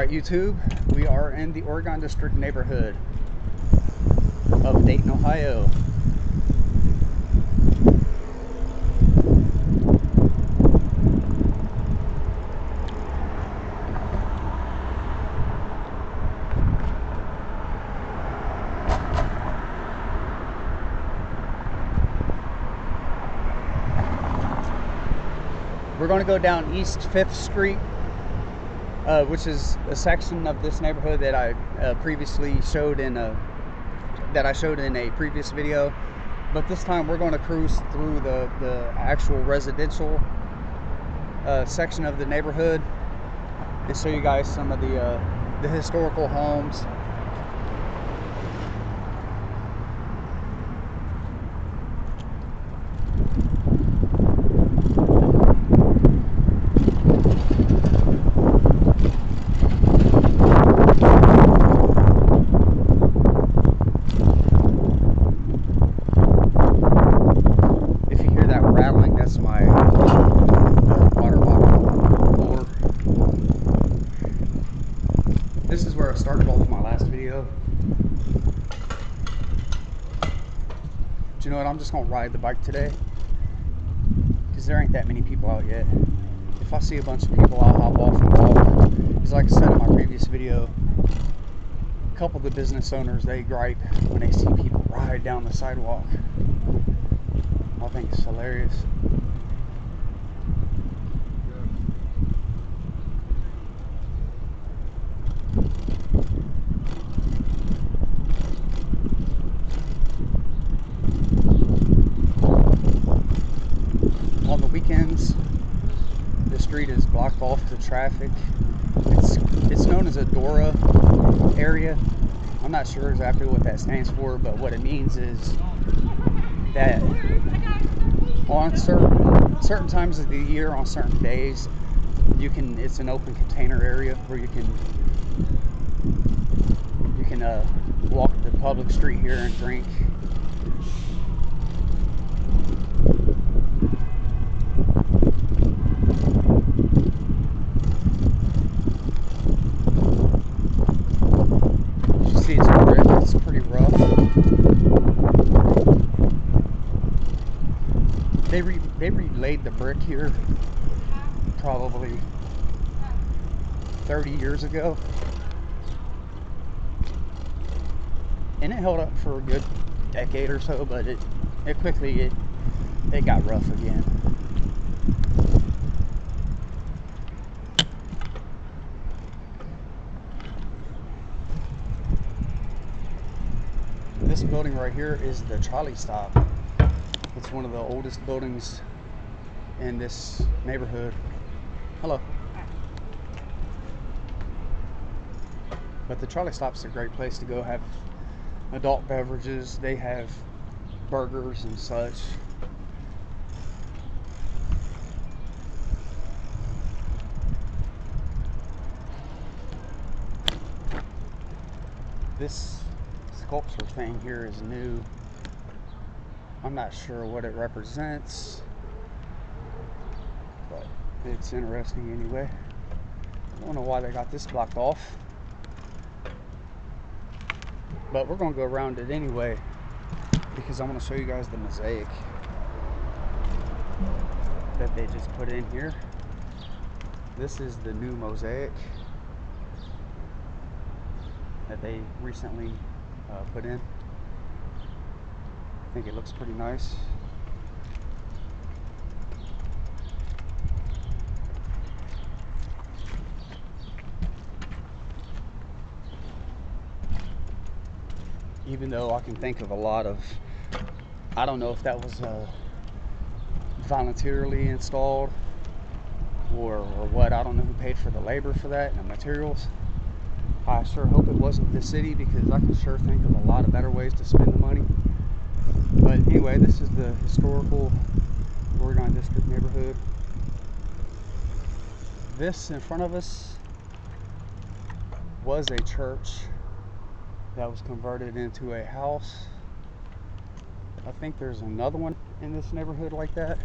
Alright YouTube, we are in the Oregon District neighborhood of Dayton, Ohio. We're going to go down East 5th Street, which is a section of this neighborhood that I previously showed in a previous video. But this time we're going to cruise through the actual residential section of the neighborhood and show you guys some of the historical homes. This is where I started off my last video. But you know what, I'm just gonna ride the bike today because there ain't that many people out yet. If I see a bunch of people, I'll hop off and walk. Because like I said in my previous video, a couple of the business owners, they gripe when they see people ride down the sidewalk. I think it's hilarious. On the weekends, the street is blocked off to traffic. It's known as a DORA area. I'm not sure exactly what that stands for, but what it means is that on certain times of the year, on certain days, it's an open container area where you can walk the public street here and drink. You see, it's pretty rough. They relaid the brick here probably 30 years ago, and it held up for a good decade or so, but it quickly got rough again. This building right here is the trolley stop. It's one of the oldest buildings in this neighborhood. Hello. But the trolley stop's a great place to go have adult beverages. They have burgers and such. This sculpture thing here is new. I'm not sure what it represents, but it's interesting anyway. I don't know why they got this blocked off, but we're going to go around it anyway because I want to show you guys the mosaic that they just put in here. This is the new mosaic that they recently put in. I think it looks pretty nice. Even though I can think of a lot of, I don't know if that was voluntarily installed or what. I don't know who paid for the labor for that and the materials. I sure hope it wasn't the city, because I can sure think of a lot of better ways to spend the money. But anyway, this is the historical Oregon District neighborhood. This in front of us was a church that was converted into a house. I think there's another one in this neighborhood like that.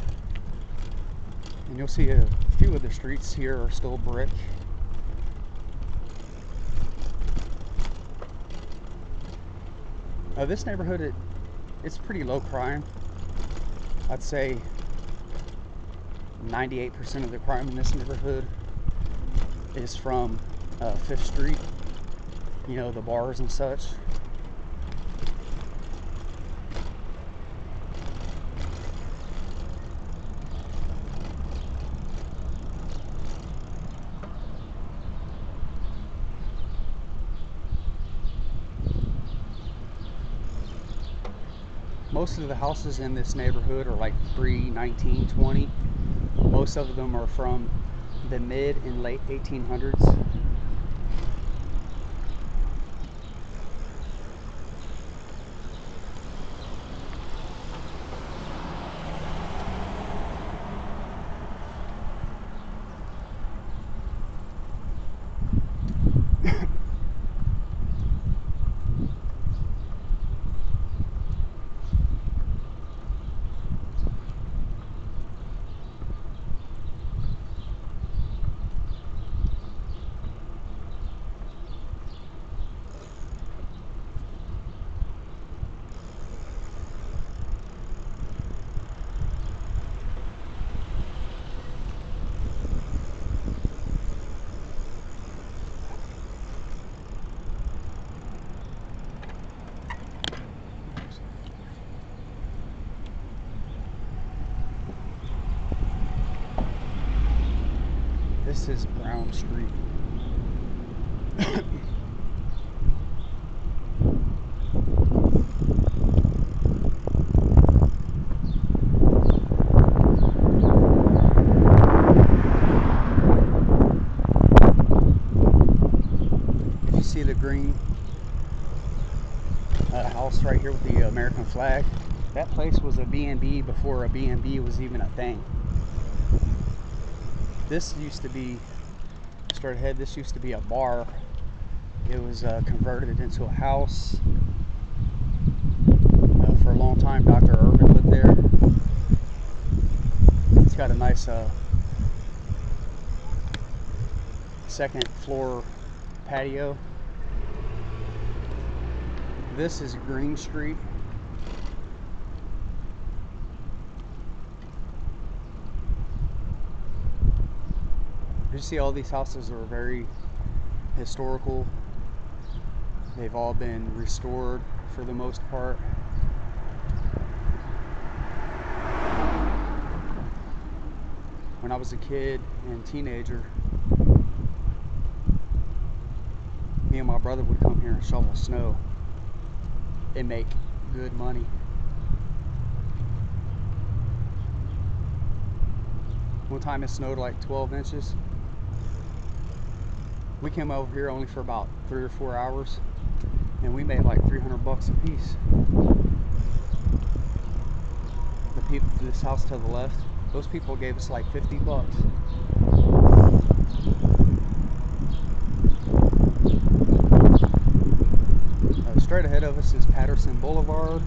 And you'll see a few of the streets here are still brick. This neighborhood, it's pretty low crime. I'd say 98% of the crime in this neighborhood is from 5th Street, you know, the bars and such. Most of the houses in this neighborhood are like pre-1920. Most of them are from the mid and late 1800s. This is Brown Street. If you see the green house right here with the American flag, that place was a B&B before a B&B was even a thing. This used to be, straight ahead, this used to be a bar. It was converted into a house. For a long time, Dr. Urban lived there. It's got a nice second floor patio. This is Green Street. You see all these houses are very historical. They've all been restored for the most part. When I was a kid and teenager, me and my brother would come here and shovel snow and make good money. One time it snowed like 12 inches. We came over here only for about 3 or 4 hours, and we made like $300 a piece. The people to this house to the left, those people gave us like $50. Straight ahead of us is Patterson Boulevard,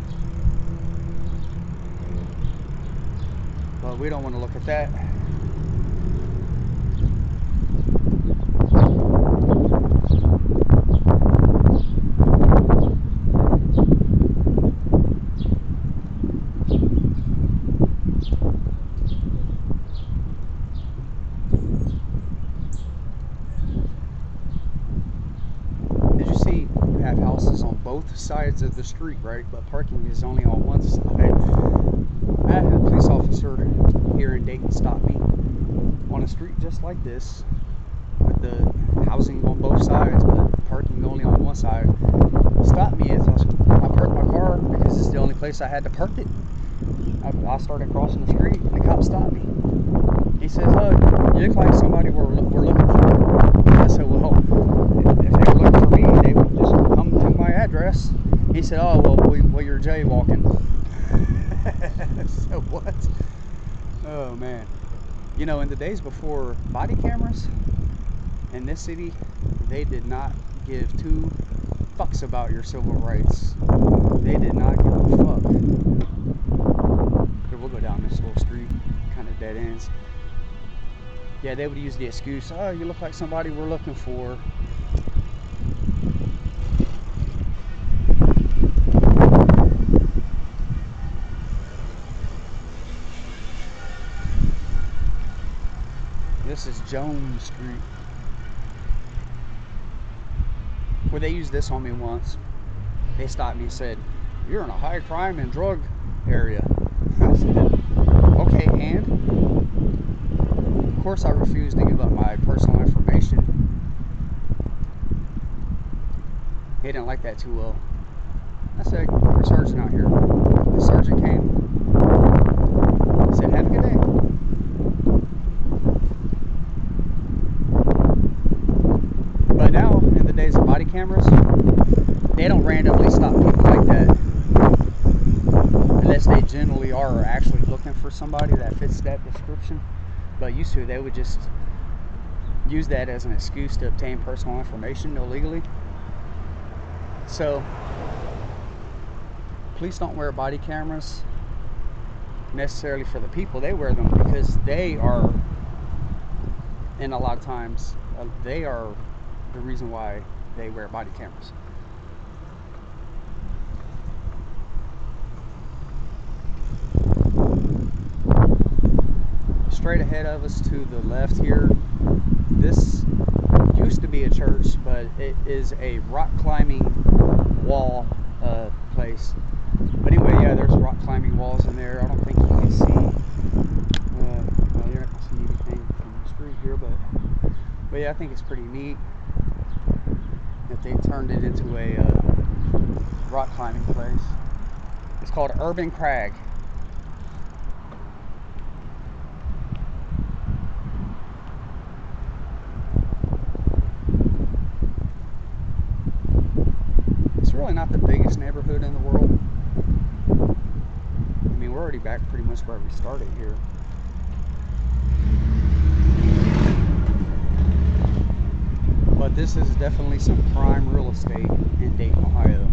but we don't want to look at that. Both sides of the street, right? But parking is only on one side. I had a police officer here in Dayton stop me on a street just like this, with the housing on both sides, but parking only on one side. Stopped me as I parked my car because it's the only place I had to park it. I started crossing the street and the cop stopped me. He says, "Oh, you look like somebody we're looking for." I said, "Well, if they were looking for me, they would just come to my address." He said, "Oh, well, you're jaywalking." So what? Oh man. You know, in the days before body cameras in this city, they did not give two fucks about your civil rights. They did not give a fuck. Here, we'll go down this little street, kind of dead ends. Yeah, they would use the excuse, "Oh, you look like somebody we're looking for." This is Jones Street. Where they used this on me once. They stopped me and said, "You're in a high crime and drug area." I said, "Okay, and?" Of course I refused to give up my personal information. They didn't like that too well. I said, "Your sergeant out here." The sergeant came. He said, "Have a good day." But now, in the days of body cameras, they don't randomly stop people like that unless they generally are actually looking for somebody that fits that description. But used to, they would just use that as an excuse to obtain personal information illegally. So police don't wear body cameras necessarily for the people. They wear them because they are, and a lot of times they are the reason why they wear body cameras. Straight ahead of us to the left here, this used to be a church, but it is a rock climbing wall place. But anyway, yeah, there's rock climbing walls in there. I don't think you can see, well, you're not going to see anything from the street here, but yeah, I think it's pretty neat that they turned it into a rock climbing place. It's called Urban Crag. It's really not the biggest neighborhood in the world. I mean, we're already back pretty much where we started here. But this is definitely some prime real estate in Dayton, Ohio.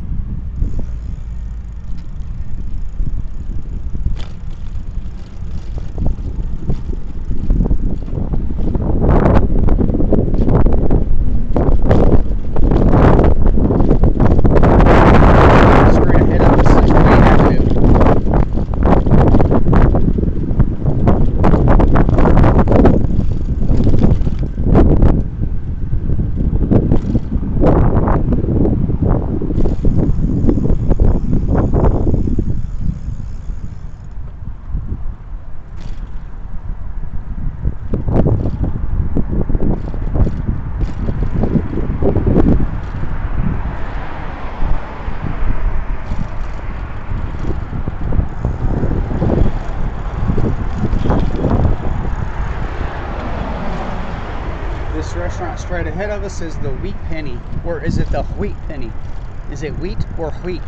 Restaurant straight ahead of us is the Wheat Penny, or is it the Wheat Penny? Is it wheat or wheat?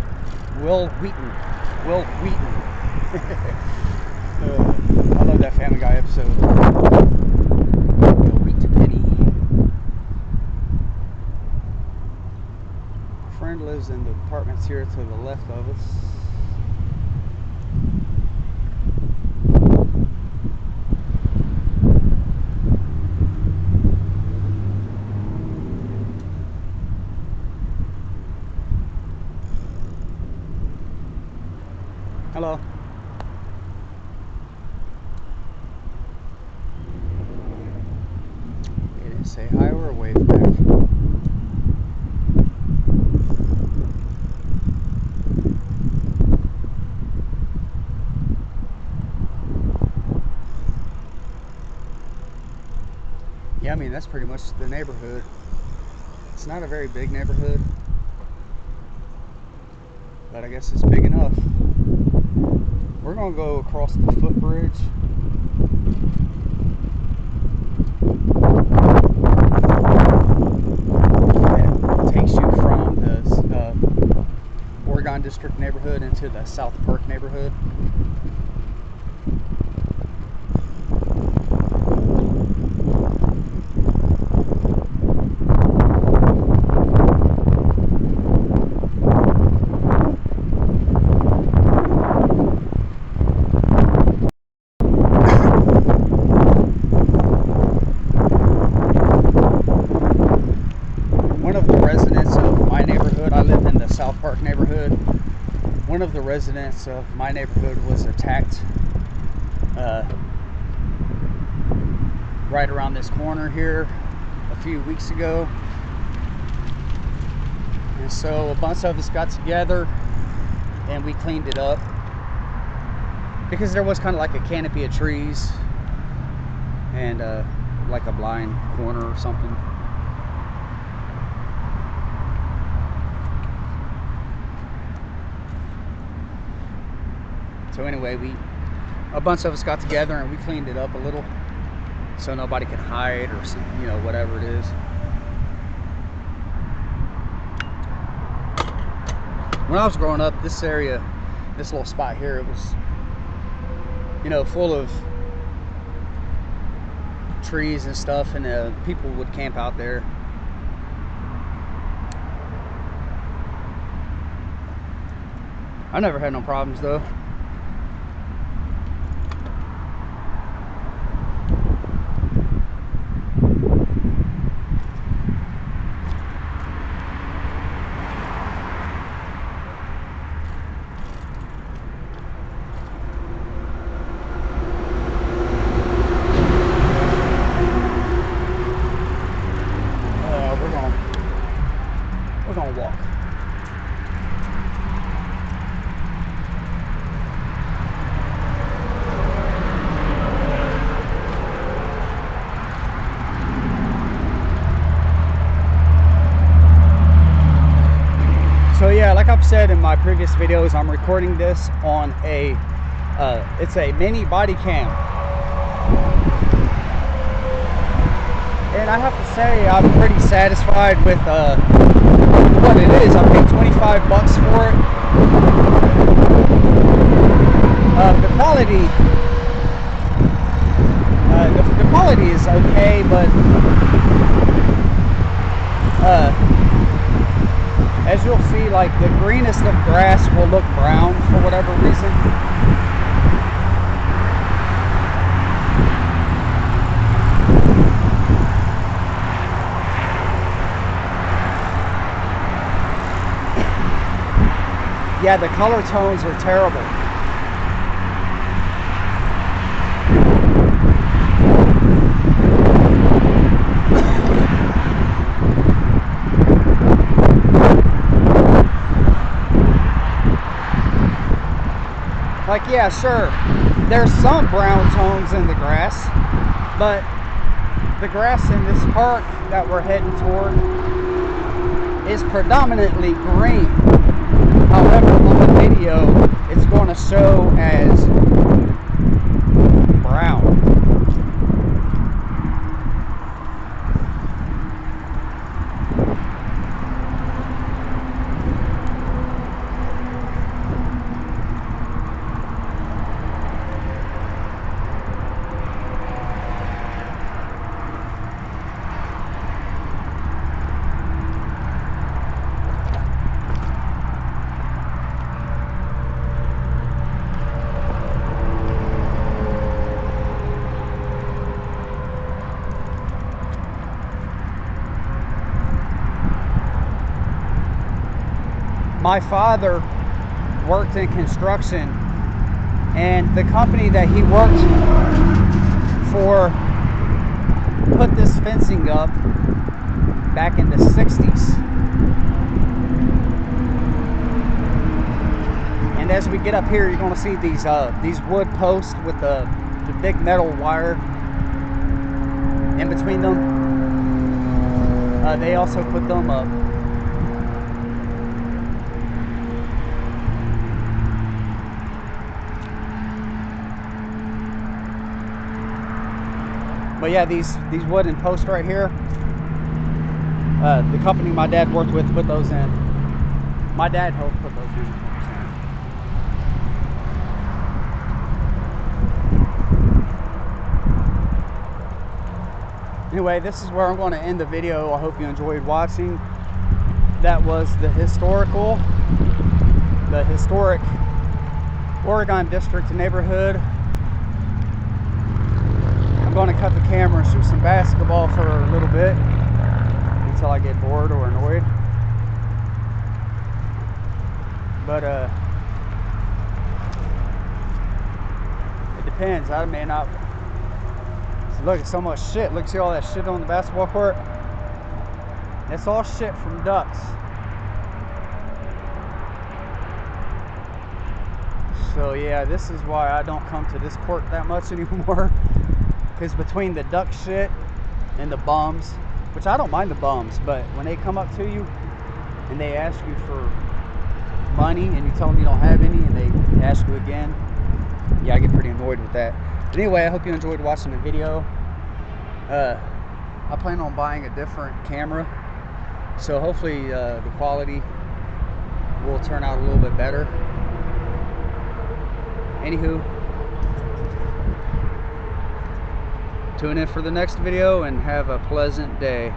Will Wheaton. I love that Family Guy episode. The Wheat Penny. A friend lives in the apartments here to the left of us. Hello. They didn't say hi or wave back. Yeah, I mean, that's pretty much the neighborhood. It's not a very big neighborhood, but I guess it's big enough. We're going to go across the footbridge. It takes you from the Oregon District neighborhood into the South Park neighborhood. One of the residents of my neighborhood was attacked right around this corner here a few weeks ago. And so a bunch of us got together and we cleaned it up because there was kind of like a canopy of trees and like a blind corner or something. So anyway, a bunch of us got together and we cleaned it up a little so nobody could hide or, you know, whatever it is. When I was growing up, this area, this little spot here, it was, you know, full of trees and stuff, and people would camp out there. I never had no problems though. We're gonna walk. So yeah, like I've said in my previous videos, I'm recording this on it's a mini body cam. And I have to say, I'm pretty satisfied with what it is. I paid 25 bucks for it. The quality is okay, but as you'll see, like the greenest of grass will look brown for whatever reason. Yeah, the color tones are terrible. Like, yeah, sure, there's some brown tones in the grass, but the grass in this park that we're heading toward is predominantly green. However, on the video, it's going to show as brown. My father worked in construction, and the company that he worked for put this fencing up back in the 60s. And as we get up here, you're going to see these wood posts with the big metal wire in between them. They also put them up. But yeah, these wooden posts right here, the company my dad worked with put those in. My dad helped put those in. Anyway, this is where I'm going to end the video. I hope you enjoyed watching. That was the historic Oregon District neighborhood. I'm going to cut the camera and shoot some basketball for a little bit until I get bored or annoyed. But it depends. I may not Look at so much shit. Look, see all that shit on the basketball court? That's all shit from ducks. So yeah, this is why I don't come to this court that much anymore. Because between the duck shit and the bums, which I don't mind the bums, but when they come up to you and they ask you for money and you tell them you don't have any and they ask you again, yeah, I get pretty annoyed with that. But anyway, I hope you enjoyed watching the video. I plan on buying a different camera, so hopefully the quality will turn out a little bit better. Anywho, tune in for the next video and have a pleasant day.